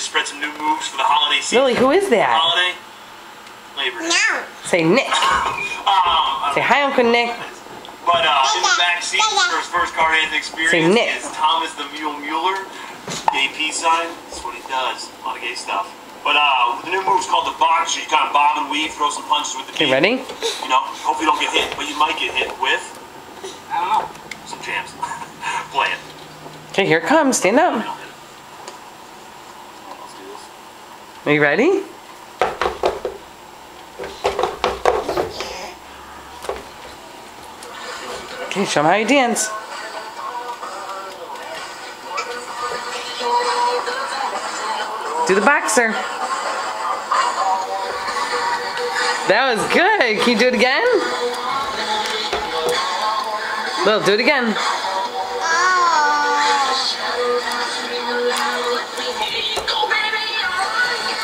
Spread some new moves for the holiday season. Lily, who is that? Holiday? Labor Day. No. Say Nick. Say hi, Uncle Nick. But in the back seat for his first Guardians experience Say Nick. is Thomas the Mule Mueller. Gay peace sign. That's what he does. A lot of gay stuff. But the new move's called the box. You kind of bob and weave, throw some punches with the Okay, knee. ready? You know, hope you don't get hit, but you might get hit with, I don't know, some jams. Play it. Okay, here it comes. Stand up. Let's do this. Are you ready? Okay, show them how you dance. Do the boxer. That was good. Can you do it again? Lil, do it again.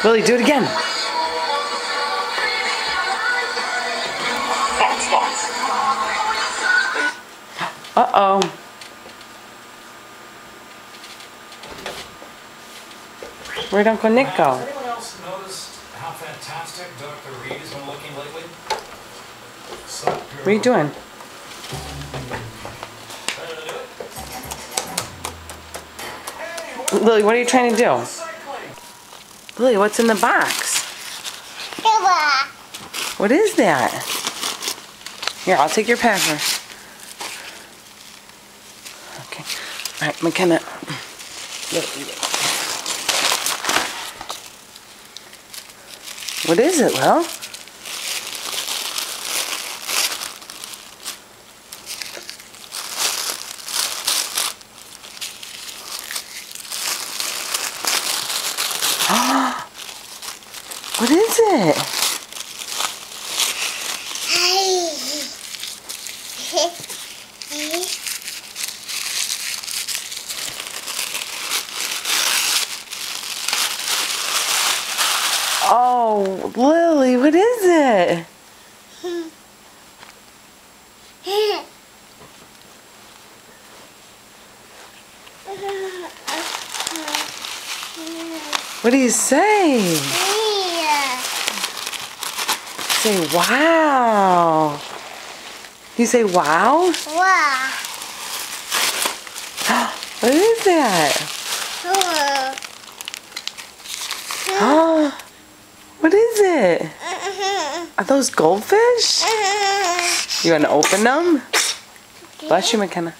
Lily, do it again. Uh-oh. Where'd Uncle Nick go? Has anyone else noticed how fantastic Dr. Reed has been looking lately? What are you doing? Lily, what are you trying to do? Lily, what's in the box? What is that? Here, I'll take your password. Okay. Alright, McKenna. What is it, Lil? What is it? Oh, Lily, what is it? What do you say? Say wow. You say wow? Wow. What is that? Oh, what is it? Are those goldfish? You want to open them? Bless you, McKenna.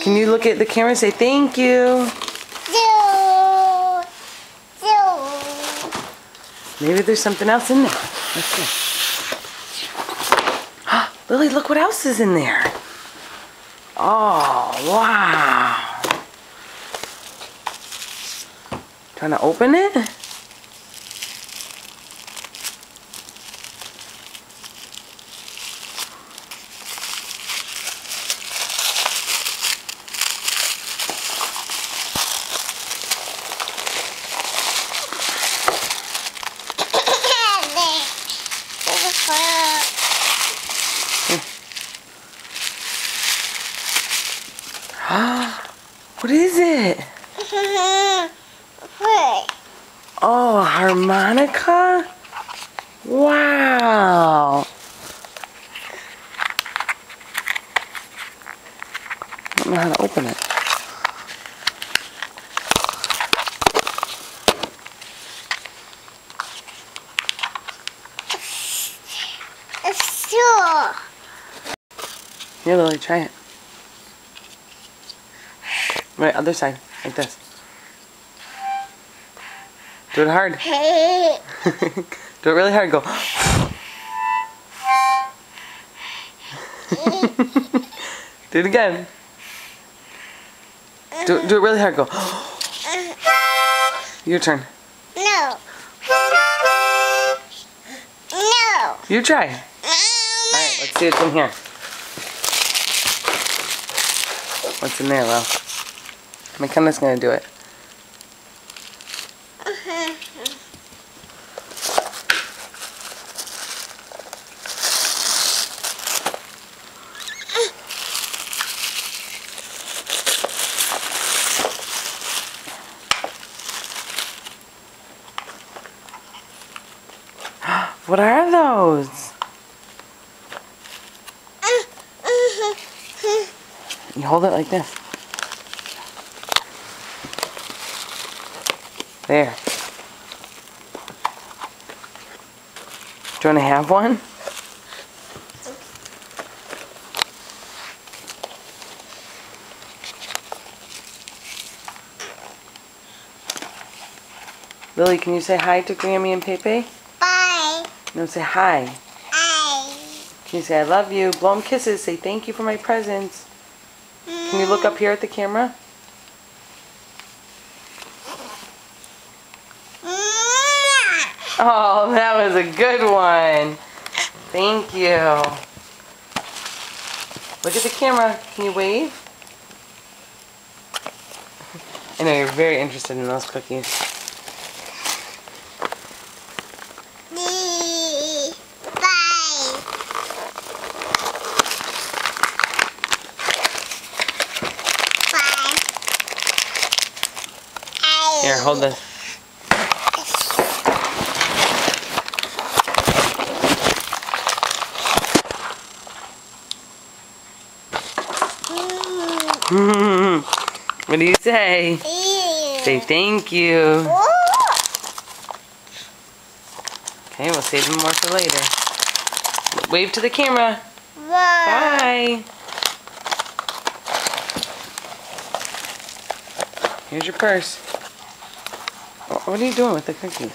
Can you look at the camera and say thank you? Maybe there's something else in there. Let's see. Lily, look what else is in there. Oh, wow. Trying to open it? What is it? Oh, a harmonica? Wow. I don't know how to open it. Here, Lily, try it. Right, other side, like this. Do it hard. Do it really hard. Go. Do it again. Do it really hard. Go. Your turn. No. No. You try. Alright, let's see what's in here. What's in there, Lil? McKenna's gonna do it. What are those? You hold it like this. There. Do you want to have one? Lily, can you say hi to Grammy and Pepe? Bye. No, say hi. Bye. Can you say I love you? Blow them kisses. Say thank you for my presents. Can you look up here at the camera? Oh, that was a good one. Thank you. Look at the camera. Can you wave? I know you're very interested in those cookies. Here, hold this. What do you say? Say thank you. Okay, we'll save them more for later. Wave to the camera. Bye. Here's your purse. What are you doing with the cookies?